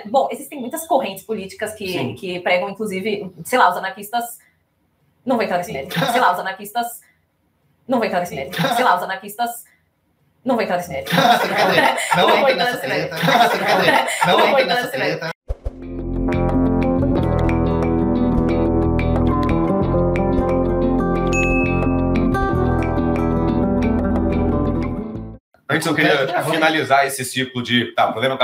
Bom, existem muitas correntes políticas que pregam, inclusive, sei lá, os anarquistas... Não vou entrar nesse mérito. Sei lá, os anarquistas... Não vou entrar nesse mérito. Sei lá, os anarquistas... Não vou entrar nesse mérito. Não vou entrar nesse mérito. Não vou entrar nesse mérito. Antes eu queria finalizar esse ciclo de o problema é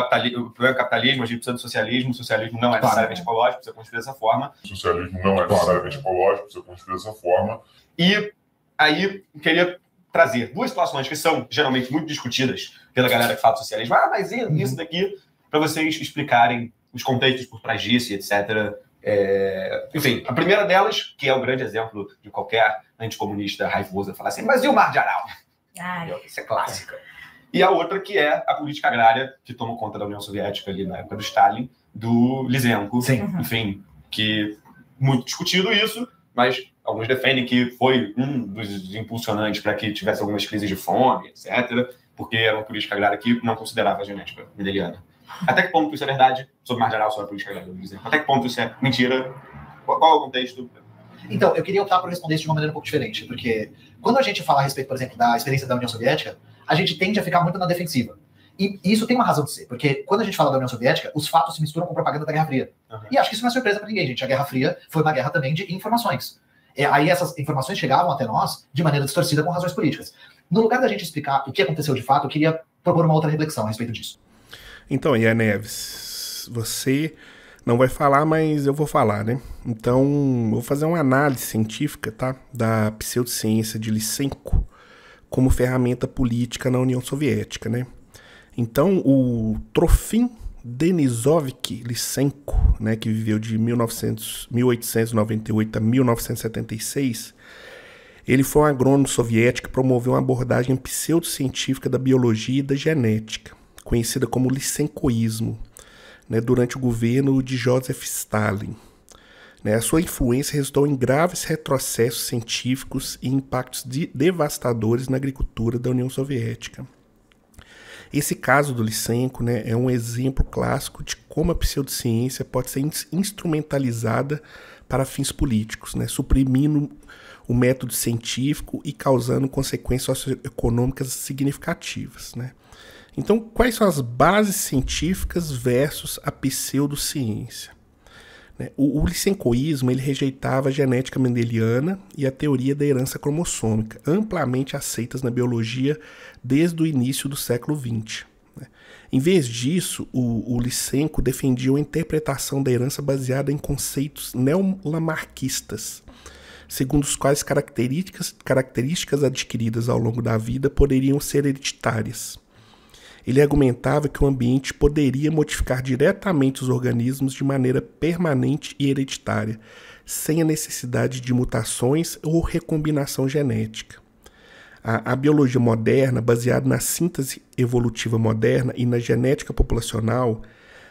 capitalismo, a gente precisa do socialismo, o socialismo não é necessariamente ecológico, precisa construir dessa forma. O socialismo não é necessariamente ecológico, precisa construir dessa forma. E aí eu queria trazer duas situações que são geralmente muito discutidas pela galera que fala do socialismo. Mas isso daqui, para vocês explicarem os contextos por trás disso, etc. Enfim, a primeira delas, que é o grande exemplo de qualquer anticomunista raivoso, falar assim, mas e o Mar de Aral? Isso é clássica. E a outra que é a política agrária que tomou conta da União Soviética ali na época do Stalin, do Lysenko. Enfim, que muito discutido isso, mas alguns defendem que foi um dos impulsionantes para que tivesse algumas crises de fome, etc., porque era uma política agrária que não considerava a genética mendeliana. Até que ponto isso é verdade sobre Mar de Aral, sobre a política agrária do Lysenko? Até que ponto isso é mentira? Qual é o contexto? Então, eu queria optar por responder isso de uma maneira um pouco diferente, porque quando a gente fala a respeito, por exemplo, da experiência da União Soviética, a gente tende a ficar muito na defensiva. E isso tem uma razão de ser, porque quando a gente fala da União Soviética, os fatos se misturam com propaganda da Guerra Fria. E acho que isso não é surpresa para ninguém, gente. A Guerra Fria foi uma guerra também de informações. Aí essas informações chegavam até nós de maneira distorcida com razões políticas. No lugar da gente explicar o que aconteceu de fato, eu queria propor uma outra reflexão a respeito disso. Então, Ian Neves, você não vai falar, mas eu vou falar, né? Então, eu vou fazer uma análise científica, tá? Da pseudociência de Lysenko como ferramenta política na União Soviética, né? Então, o Trofim Denisovich Lysenko, né, que viveu de 1898 a 1976, ele foi um agrônomo soviético que promoveu uma abordagem pseudocientífica da biologia e da genética, conhecida como lysenkoísmo, né, durante o governo de Joseph Stalin. A sua influência resultou em graves retrocessos científicos e impactos devastadores na agricultura da União Soviética. Esse caso do Lysenko, né, é um exemplo clássico de como a pseudociência pode ser instrumentalizada para fins políticos, né, suprimindo o método científico e causando consequências socioeconômicas significativas, né. Então, quais são as bases científicas versus a pseudociência? O lysenkoísmo ele rejeitava a genética mendeliana e a teoria da herança cromossômica, amplamente aceitas na biologia desde o início do século XX. Em vez disso, o Lysenko defendia uma interpretação da herança baseada em conceitos neolamarquistas, segundo os quais características adquiridas ao longo da vida poderiam ser hereditárias. Ele argumentava que o ambiente poderia modificar diretamente os organismos de maneira permanente e hereditária, sem a necessidade de mutações ou recombinação genética. A biologia moderna, baseada na síntese evolutiva moderna e na genética populacional,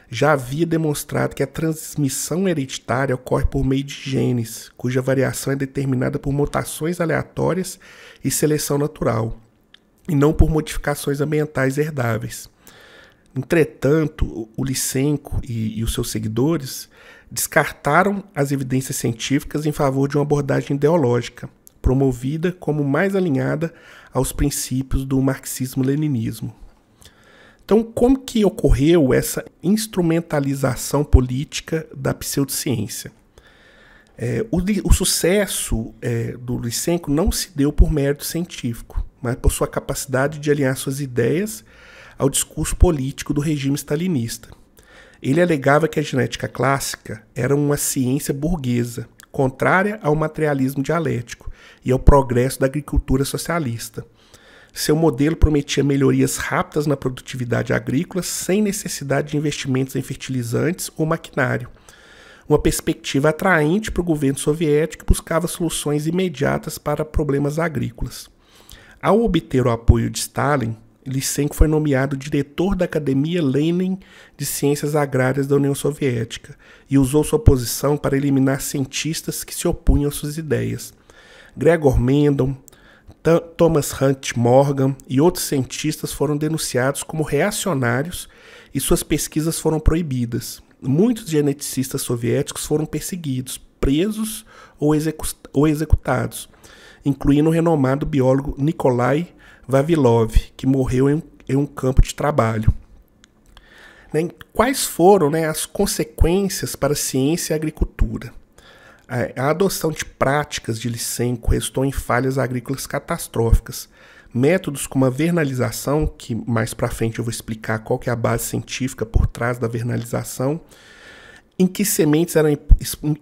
já havia demonstrado que a transmissão hereditária ocorre por meio de genes, cuja variação é determinada por mutações aleatórias e seleção natural, e não por modificações ambientais herdáveis. Entretanto, o Lysenko e os seus seguidores descartaram as evidências científicas em favor de uma abordagem ideológica, promovida como mais alinhada aos princípios do marxismo-leninismo. Então, como que ocorreu essa instrumentalização política da pseudociência? O sucesso do Lysenko não se deu por mérito científico, mas por sua capacidade de alinhar suas ideias ao discurso político do regime stalinista. Ele alegava que a genética clássica era uma ciência burguesa, contrária ao materialismo dialético e ao progresso da agricultura socialista. Seu modelo prometia melhorias rápidas na produtividade agrícola sem necessidade de investimentos em fertilizantes ou maquinário. Uma perspectiva atraente para o governo soviético que buscava soluções imediatas para problemas agrícolas. Ao obter o apoio de Stalin, Lysenko foi nomeado diretor da Academia Lenin de Ciências Agrárias da União Soviética e usou sua posição para eliminar cientistas que se opunham às suas ideias. Gregor Mendel, Thomas Hunt Morgan e outros cientistas foram denunciados como reacionários e suas pesquisas foram proibidas. Muitos geneticistas soviéticos foram perseguidos, presos ou executados, incluindo o renomado biólogo Nikolai Vavilov, que morreu em um campo de trabalho. Quais foram, as consequências para a ciência e a agricultura? A adoção de práticas de Lysenko resultou em falhas agrícolas catastróficas. Métodos como a vernalização, que mais para frente eu vou explicar qual que é a base científica por trás da vernalização, em que sementes eram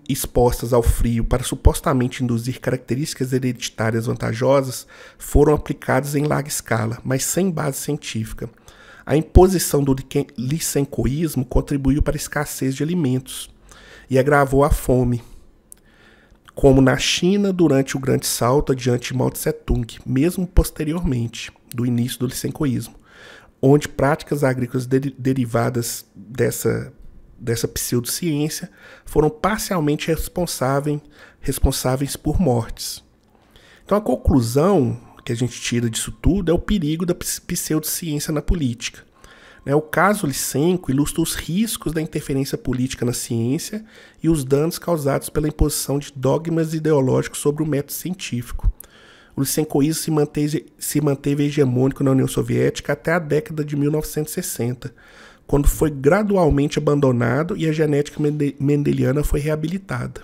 expostas ao frio para supostamente induzir características hereditárias vantajosas, foram aplicados em larga escala, mas sem base científica. A imposição do lysenkoísmo contribuiu para a escassez de alimentos e agravou a fome, como na China durante o Grande Salto adiante de Mao Tse-tung, mesmo posteriormente do início do lysenkoísmo, onde práticas agrícolas derivadas dessa pseudociência foram parcialmente responsáveis por mortes. Então a conclusão que a gente tira disso tudo é o perigo da pseudociência na política. O caso Lysenko ilustra os riscos da interferência política na ciência e os danos causados pela imposição de dogmas ideológicos sobre o método científico. O lysenkoísmo se manteve hegemônico na União Soviética até a década de 1960, quando foi gradualmente abandonado e a genética mendeliana foi reabilitada.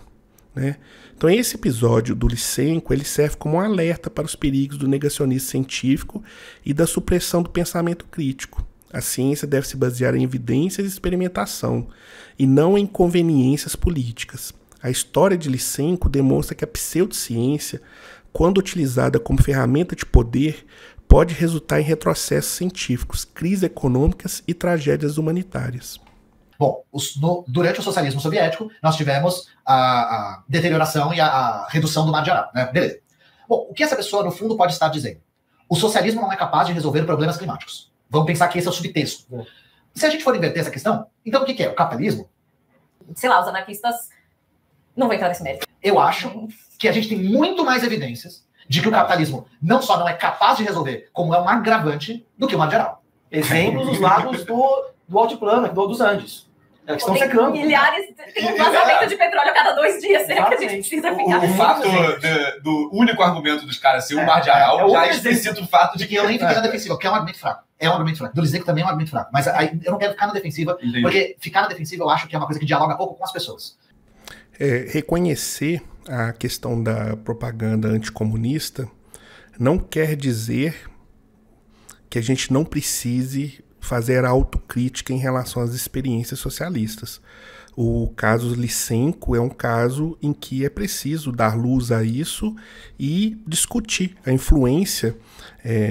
Então esse episódio do Lysenko ele serve como um alerta para os perigos do negacionismo científico e da supressão do pensamento crítico. A ciência deve se basear em evidências e experimentação, e não em conveniências políticas. A história de Lysenko demonstra que a pseudociência, quando utilizada como ferramenta de poder, pode resultar em retrocessos científicos, crises econômicas e tragédias humanitárias. Bom, durante o socialismo soviético, nós tivemos a deterioração e a redução do Mar de Aral, Beleza. Bom, o que essa pessoa, no fundo, pode estar dizendo? O socialismo não é capaz de resolver problemas climáticos. Vamos pensar que esse é o subtexto. Se a gente for inverter essa questão, então o que é? O capitalismo? Sei lá, os anarquistas não vão entrar nesse mérito. Eu acho que a gente tem muito mais evidências de que o capitalismo não só não é capaz de resolver, como é um agravante do que o Mar de Aral. Exemplos dos lagos do altiplano, dos Andes. Que estão secando. Milhares, tem um vazamento de petróleo a cada 2 dias, será que a gente precisa ficar? O fato do único argumento dos caras ser o Mar de Aral já explicita o fato de que eu nem fiquei na defensiva, porque é um argumento fraco. É um argumento fraco. Do Lysenko também é um argumento fraco. Mas aí, eu não quero ficar na defensiva, porque ficar na defensiva eu acho que é uma coisa que dialoga pouco com as pessoas. Reconhecer a questão da propaganda anticomunista não quer dizer que a gente não precise fazer autocrítica em relação às experiências socialistas. O caso Lysenko é um caso em que é preciso dar luz a isso e discutir a influência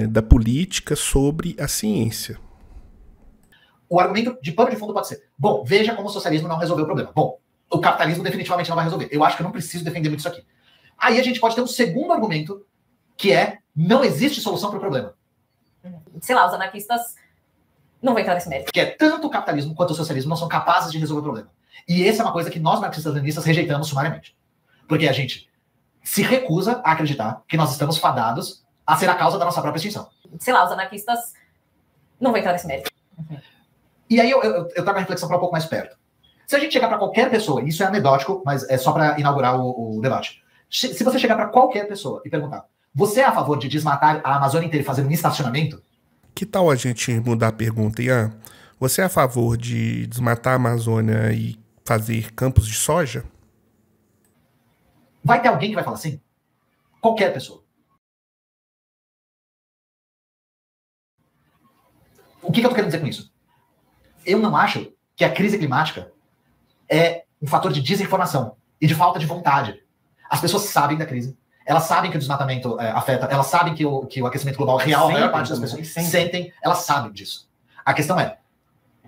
da política sobre a ciência. O argumento de pano de fundo pode ser: bom, veja como o socialismo não resolveu o problema. Bom, o capitalismo definitivamente não vai resolver. Eu acho que eu não preciso defender muito isso aqui. Aí a gente pode ter um segundo argumento, que é: não existe solução para o problema. Sei lá, os anarquistas não vão entrar nesse mérito. Que é tanto o capitalismo quanto o socialismo não são capazes de resolver o problema. E essa é uma coisa que nós marxistas-leninistas rejeitamos sumariamente. Porque a gente se recusa a acreditar que nós estamos fadados a ser a causa da nossa própria extinção. Sei lá, os anarquistas não vão entrar nesse mérito. E aí eu trago a reflexão para um pouco mais perto. Se a gente chegar para qualquer pessoa, e isso é anedótico, mas é só para inaugurar o debate. Se você chegar para qualquer pessoa e perguntar: você é a favor de desmatar a Amazônia inteira e fazer um estacionamento? Que tal a gente mudar a pergunta, Ian? Você é a favor de desmatar a Amazônia e fazer campos de soja? Vai ter alguém que vai falar assim? Qualquer pessoa. O que eu tô querendo dizer com isso? Eu não acho que a crise climática é um fator de desinformação e de falta de vontade. As pessoas sabem da crise. Elas sabem que o desmatamento afeta, elas sabem que o aquecimento global real, a maior parte das pessoas sentem, elas sabem disso. A questão é,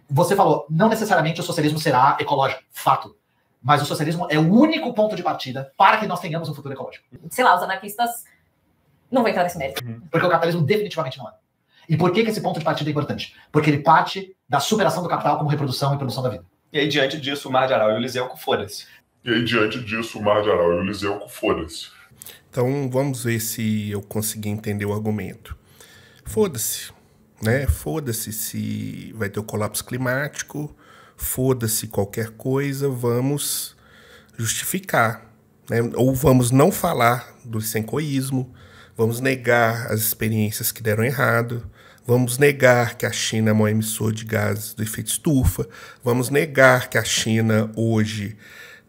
você falou, não necessariamente o socialismo será ecológico, fato. Mas o socialismo é o único ponto de partida para que nós tenhamos um futuro ecológico. Sei lá, os anarquistas não vão entrar nesse mérito. Porque o capitalismo definitivamente não é. E por que esse ponto de partida é importante? Porque ele parte da superação do capital como reprodução e produção da vida. E aí, diante disso, o Mar de Aral e o Lysenko, foda-se. Então, vamos ver se eu consegui entender o argumento. Foda-se, né? Foda-se se vai ter o colapso climático, foda-se qualquer coisa, vamos justificar, né? Ou vamos não falar do licencoísmo, vamos negar as experiências que deram errado, vamos negar que a China é o maior emissor de gases do efeito estufa, vamos negar que a China hoje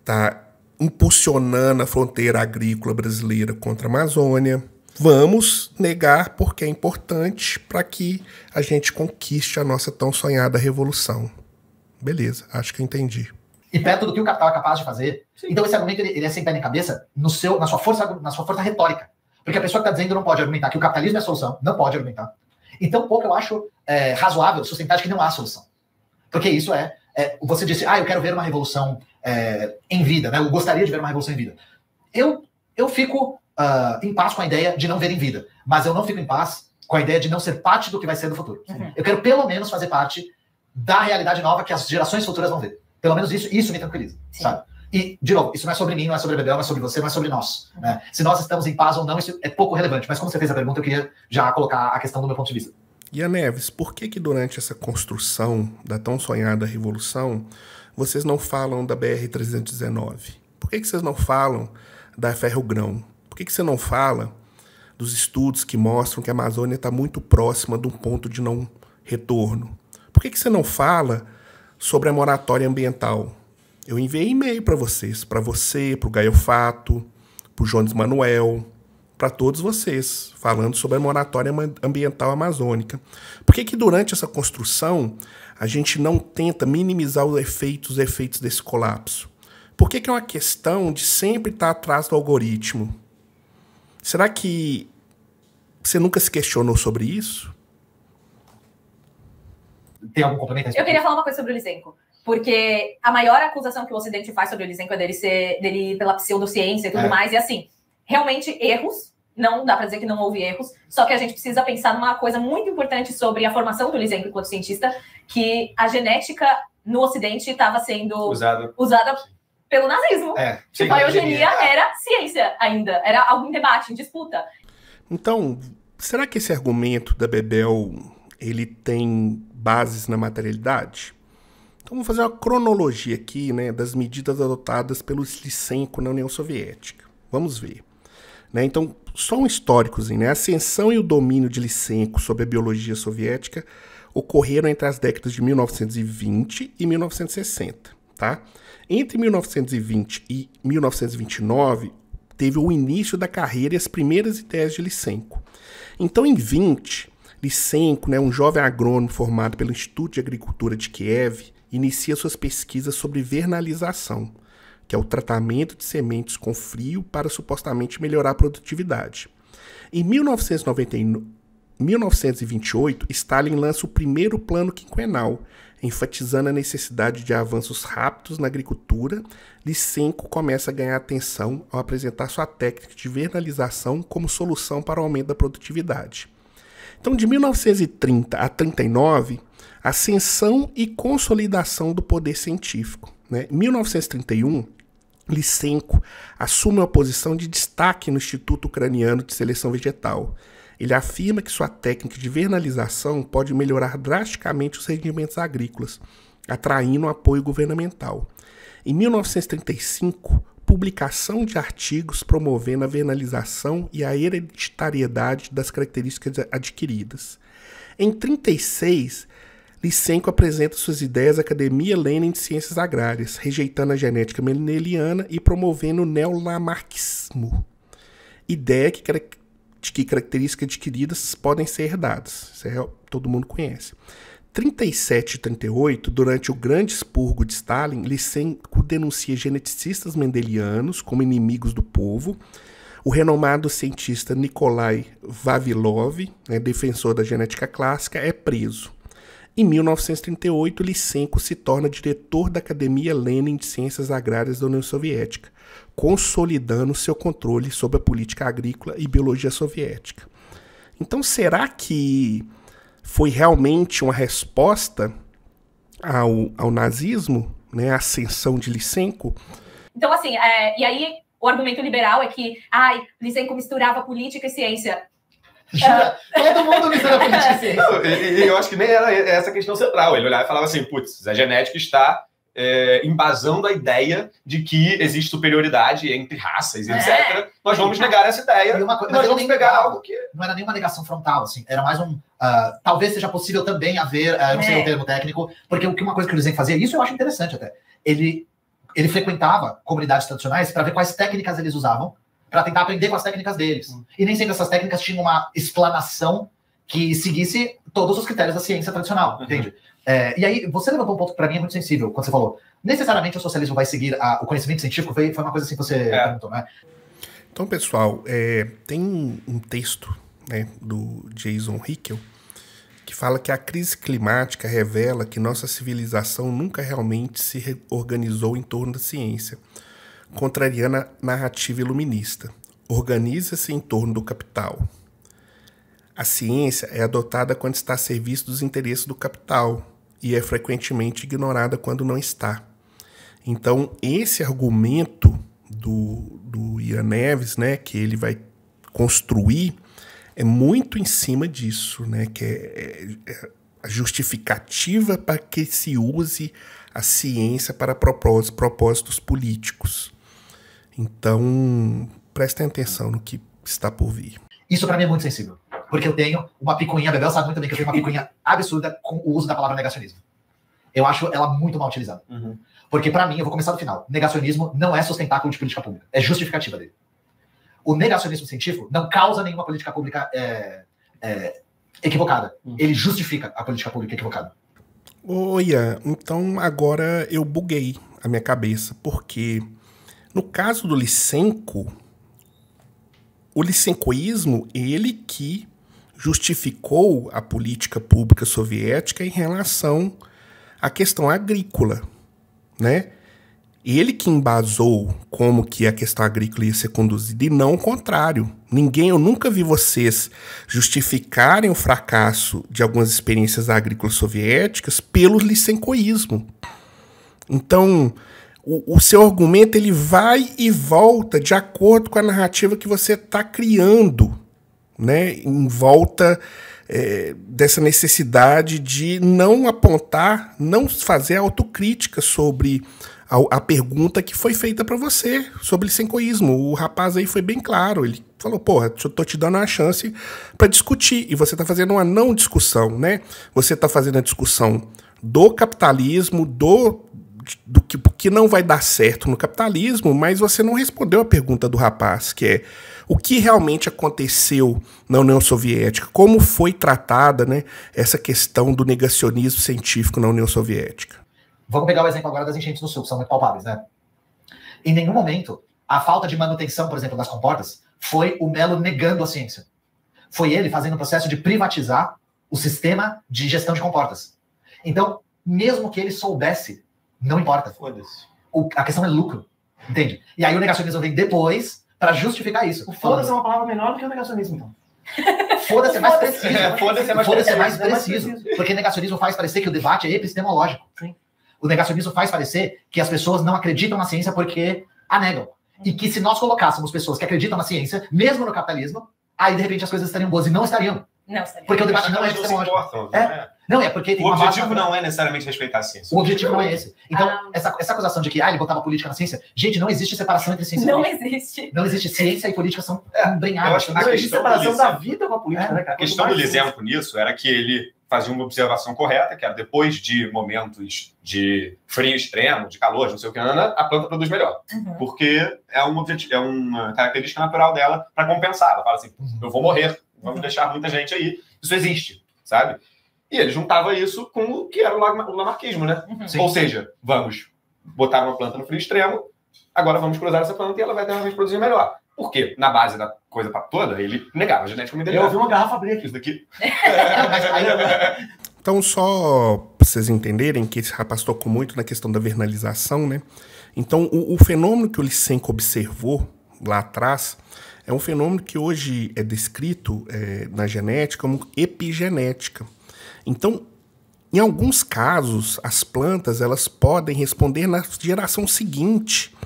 está impulsionando a fronteira agrícola brasileira contra a Amazônia. Vamos negar porque é importante para que a gente conquiste a nossa tão sonhada revolução. Beleza, acho que eu entendi. E perto do que o capital é capaz de fazer. Sim. Então esse argumento ele é sem pé nem cabeça na sua força retórica. Porque a pessoa que está dizendo não pode argumentar que o capitalismo é a solução, não pode argumentar. Então pouco eu acho razoável sustentar que não há solução. Porque isso você disse, eu quero ver uma revolução em vida, né? Eu gostaria de ver uma revolução em vida. Eu fico em paz com a ideia de não ver em vida, mas eu não fico em paz com a ideia de não ser parte do que vai ser do futuro. Uhum. Eu quero pelo menos fazer parte da realidade nova que as gerações futuras vão ver. Pelo menos isso me tranquiliza, sabe? E, de novo, isso não é sobre mim, não é sobre a Bebel, não é sobre você, não é sobre nós. Né? Se nós estamos em paz ou não, isso é pouco relevante. Mas como você fez a pergunta, eu queria já colocar a questão do meu ponto de vista. E a Neves, por que durante essa construção da tão sonhada revolução, vocês não falam da BR-319? Por que vocês não falam da Ferrogrão? Por que você não fala dos estudos que mostram que a Amazônia está muito próxima de um ponto de não retorno? Por que você não fala sobre a moratória ambiental? Eu enviei e-mail para vocês, para você, para o Gaio Fato, para o Jones Manuel, para todos vocês, falando sobre a moratória ambiental amazônica. Por que durante essa construção a gente não tenta minimizar os efeitos desse colapso? Por que é uma questão de sempre estar atrás do algoritmo? Será que você nunca se questionou sobre isso? Tem algum complemento? Eu queria falar uma coisa sobre o Lysenko. Porque a maior acusação que o Ocidente faz sobre o Lysenko é dele pela pseudociência e tudo mais. E assim, realmente erros. Não dá para dizer que não houve erros. Só que a gente precisa pensar numa coisa muito importante sobre a formação do Lysenko enquanto cientista, que a genética no Ocidente estava sendo usada pelo nazismo. Tipo, a eugenia era ciência ainda. Era algum debate, em disputa. Então, será que esse argumento da Bebel ele tem bases na materialidade? Então vamos fazer uma cronologia aqui, né, das medidas adotadas pelo Lysenko na União Soviética. Vamos ver. Né, então, só um históricozinho, né? A ascensão e o domínio de Lysenko sobre a biologia soviética ocorreram entre as décadas de 1920 e 1960. Tá? Entre 1920 e 1929, teve o início da carreira e as primeiras ideias de Lysenko. Então, em 20, Lysenko, né, um jovem agrônomo formado pelo Instituto de Agricultura de Kiev, inicia suas pesquisas sobre vernalização, que é o tratamento de sementes com frio para supostamente melhorar a produtividade. Em 1928, Stalin lança o primeiro plano quinquenal, enfatizando a necessidade de avanços rápidos na agricultura. Lysenko começa a ganhar atenção ao apresentar sua técnica de vernalização como solução para o aumento da produtividade. Então, de 1930 a 1939, ascensão e consolidação do poder científico. Né? Em 1931, Lysenko assume uma posição de destaque no Instituto Ucraniano de Seleção Vegetal. Ele afirma que sua técnica de vernalização pode melhorar drasticamente os rendimentos agrícolas, atraindo um apoio governamental. Em 1935, publicação de artigos promovendo a vernalização e a hereditariedade das características adquiridas. Em 1936, Lysenko apresenta suas ideias à Academia Lenin de Ciências Agrárias, rejeitando a genética mendeliana e promovendo o neolamarxismo, ideia de que características adquiridas podem ser herdadas. Isso todo mundo conhece. 37 e 38, durante o grande expurgo de Stalin, Lysenko denuncia geneticistas mendelianos como inimigos do povo. O renomado cientista Nikolai Vavilov, defensor da genética clássica, é preso. Em 1938, Lysenko se torna diretor da Academia Lenin de Ciências Agrárias da União Soviética, consolidando seu controle sobre a política agrícola e biologia soviética. Então, será que foi realmente uma resposta ao nazismo, né, a ascensão de Lysenko? Então, assim, e aí O argumento liberal é que, Lysenko misturava política e ciência. Todo mundo mistura política e ciência. Não, e eu acho que nem era essa a questão central. Ele olhava e falava assim, putz, a genética está embasando a ideia de que existe superioridade entre raças, etc. Nós vamos negar essa ideia. E nós vamos pegar algo que... Não era nenhuma negação frontal, assim. Era mais um... talvez seja possível também haver... eu não sei o termo técnico. Porque uma coisa que o Lysenko fazia, isso eu acho interessante até. Ele frequentava comunidades tradicionais para ver quais técnicas eles usavam para tentar aprender com as técnicas deles. E nem sempre essas técnicas tinham uma explanação que seguisse todos os critérios da ciência tradicional, entende? E aí, você levantou um ponto que para mim é muito sensível, quando você falou, necessariamente o socialismo vai seguir o conhecimento científico, foi uma coisa assim que você perguntou, né? Então, pessoal, tem um texto, né, do Jason Hickel, que fala que a crise climática revela que nossa civilização nunca realmente se reorganizou em torno da ciência, contrariando a narrativa iluminista. Organiza-se em torno do capital. A ciência é adotada quando está a serviço dos interesses do capital e é frequentemente ignorada quando não está. Então, esse argumento do Ian Neves, né, que ele vai construir, é muito em cima disso, né, que é a justificativa para que se use a ciência para propósitos políticos. Então, prestem atenção no que está por vir. Isso para mim é muito sensível. Porque eu tenho uma picuinha, a Bebel sabe muito bem que eu tenho uma picuinha absurda com o uso da palavra negacionismo. Eu acho ela muito mal utilizada. Porque para mim, eu vou começar do final, negacionismo não é sustentáculo de política pública, é justificativa dele. O negacionismo científico não causa nenhuma política pública equivocada. Ele justifica a política pública equivocada. Ian, então agora eu buguei a minha cabeça, porque no caso do Lysenko, o lysenkoísmo, ele que justificou a política pública soviética em relação à questão agrícola, né? Ele que embasou como que a questão agrícola ia ser conduzida, e não o contrário. Eu nunca vi vocês justificarem o fracasso de algumas experiências agrícolas soviéticas pelo lysenkoísmo. Então, o seu argumento ele vai e volta de acordo com a narrativa que você está criando, né? Em volta dessa necessidade de não apontar, não fazer autocrítica sobre a pergunta que foi feita para você sobre lysenkoísmo. O rapaz aí foi bem claro, ele falou, porra, eu tô te dando uma chance para discutir, e você tá fazendo uma não discussão, né? Você tá fazendo a discussão do capitalismo, do que não vai dar certo no capitalismo, mas você não respondeu a pergunta do rapaz, que é o que realmente aconteceu na União Soviética, como foi tratada, né, essa questão do negacionismo científico na União Soviética. Vamos pegar o exemplo agora das enchentes no sul, que são muito palpáveis, né? Em nenhum momento, a falta de manutenção, por exemplo, das comportas, foi o Melo negando a ciência. Foi ele fazendo o processo de privatizar o sistema de gestão de comportas. Então, mesmo que ele soubesse, não importa. Foda-se. A questão é lucro, entende? E aí o negacionismo vem depois para justificar isso. O foda-se é uma palavra menor do que o negacionismo, então. Foda-se é mais preciso. Foda-se é mais preciso. Porque negacionismo faz parecer que o debate é epistemológico. Sim. O negacionismo faz parecer que as pessoas não acreditam na ciência porque a negam. E que se nós colocássemos pessoas que acreditam na ciência, mesmo no capitalismo, aí de repente as coisas estariam boas, e não estariam. Não estaria. Porque o debate não é epistemológico. Não, é porque tem O uma objetivo base... não é necessariamente respeitar a ciência. O objetivo não é esse. Então, essa acusação de que ele botava política na ciência, gente, não existe separação entre ciência e Não política. existe. Não existe. Ciência e política são eu embrenhadas. acho que Não existe questão separação do da Lysenko- vida com a política, né, cara? A questão do Lysenko nisso era que ele fazia uma observação correta, que era depois de momentos de frio extremo, de calor, não sei o que, a planta produz melhor. Porque é uma característica natural dela para compensar. Ela fala assim, eu vou morrer, vamos deixar muita gente aí. Isso existe, sabe? E ele juntava isso com o que era o lamarquismo, né? Sim. Ou seja, vamos botar uma planta no frio extremo, agora vamos cruzar essa planta e ela vai ter uma vez produzir melhor. Por quê? Na base da coisa toda, ele negava a genética Eu mineral. ouvi uma garrafa abrir aqui. Isso daqui. Então, só para vocês entenderem que esse rapaz tocou muito na questão da vernalização, né? Então, o fenômeno que o Lysenko observou lá atrás é um fenômeno que hoje é descrito na genética como epigenética. Então, em alguns casos, as plantas elas podem responder na geração seguinte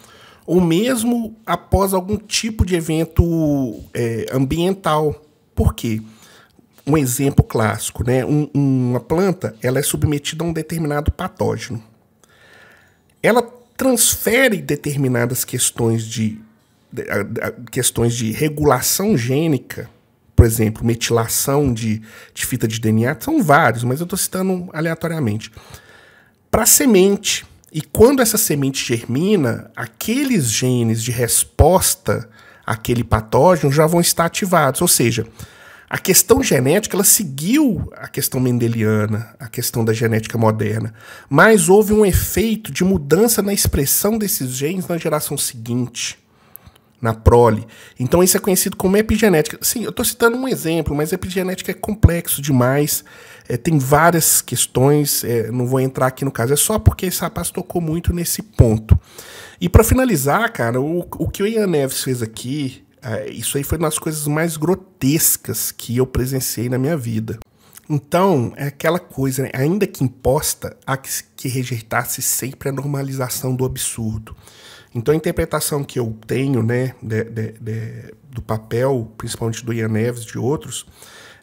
ou mesmo após algum tipo de evento ambiental. Por quê? Um exemplo clássico, né? Uma planta, ela é submetida a um determinado patógeno. Ela transfere determinadas questões de regulação gênica, por exemplo, metilação de fita de DNA, são vários, mas eu estou citando aleatoriamente, para a semente. E quando essa semente germina, aqueles genes de resposta àquele patógeno já vão estar ativados. Ou seja, a questão genética ela seguiu a questão mendeliana, a questão da genética moderna, mas houve um efeito de mudança na expressão desses genes na geração seguinte, na prole. Então isso é conhecido como epigenética. Sim, eu estou citando um exemplo, mas epigenética é complexo demais. Tem várias questões, não vou entrar aqui no caso, é só porque esse rapaz tocou muito nesse ponto. E para finalizar, cara, o que o Ian Neves fez aqui, isso aí foi uma das coisas mais grotescas que eu presenciei na minha vida. Então, é aquela coisa, né? Ainda que imposta, há que rejeitar-se sempre a normalização do absurdo. Então, a interpretação que eu tenho, né, do papel, principalmente do Ian Neves e de outros,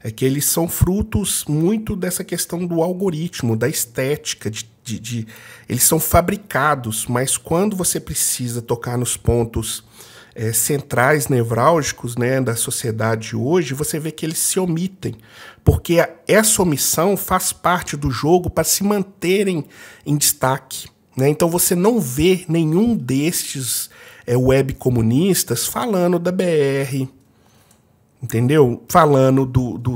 é que eles são frutos muito dessa questão do algoritmo, da estética, eles são fabricados, mas quando você precisa tocar nos pontos centrais, nevrálgicos, né, da sociedade hoje, você vê que eles se omitem, porque essa omissão faz parte do jogo para se manterem em destaque. Né? Então você não vê nenhum destes web comunistas falando da BR, entendeu? Falando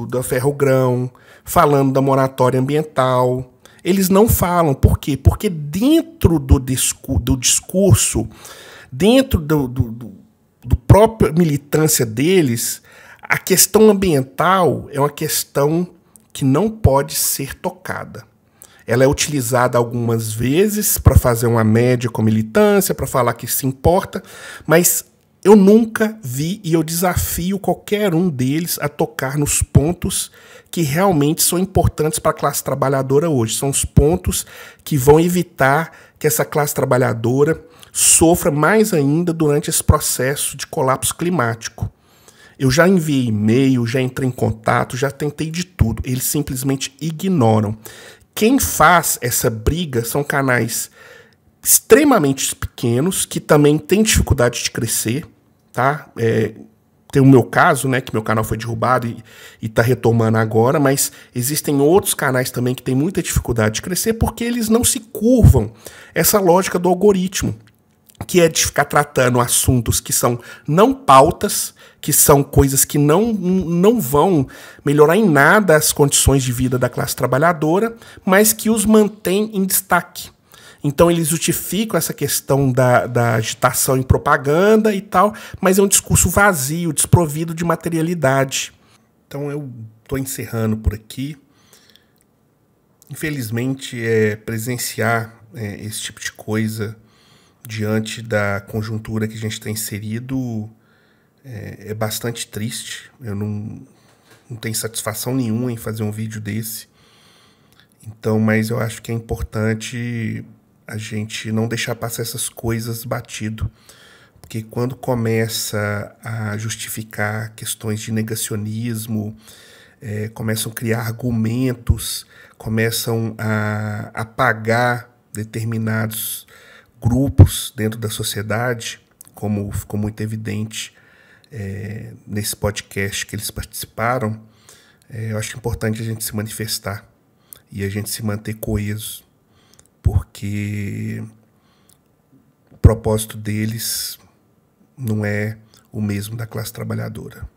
da Ferrogrão, falando da moratória ambiental. Eles não falam. Por quê? Porque dentro do discurso, dentro do própria militância deles, a questão ambiental é uma questão que não pode ser tocada. Ela é utilizada algumas vezes para fazer uma média com militância, para falar que se importa, mas eu nunca vi, e eu desafio qualquer um deles a tocar nos pontos que realmente são importantes para a classe trabalhadora hoje. São os pontos que vão evitar que essa classe trabalhadora sofra mais ainda durante esse processo de colapso climático. Eu já enviei e-mail, já entrei em contato, já tentei de tudo. Eles simplesmente ignoram. Quem faz essa briga são canais extremamente pequenos, que também têm dificuldade de crescer, tá? Tem o meu caso, né, que meu canal foi derrubado e está retomando agora, mas existem outros canais também que têm muita dificuldade de crescer porque eles não se curvam essa lógica do algoritmo, que é de ficar tratando assuntos que são não pautas, que são coisas que não vão melhorar em nada as condições de vida da classe trabalhadora, mas que os mantém em destaque. Então eles justificam essa questão da agitação em propaganda e tal, mas é um discurso vazio, desprovido de materialidade. Então eu estou encerrando por aqui. Infelizmente, presenciar esse tipo de coisa diante da conjuntura que a gente está inserido é bastante triste. Eu não tenho satisfação nenhuma em fazer um vídeo desse. Então, mas eu acho que é importante a gente não deixar passar essas coisas batido. Porque quando começa a justificar questões de negacionismo, começam a criar argumentos, começam a apagar determinados grupos dentro da sociedade, como ficou muito evidente nesse podcast que eles participaram, eu acho importante a gente se manifestar e a gente se manter coeso, porque o propósito deles não é o mesmo da classe trabalhadora.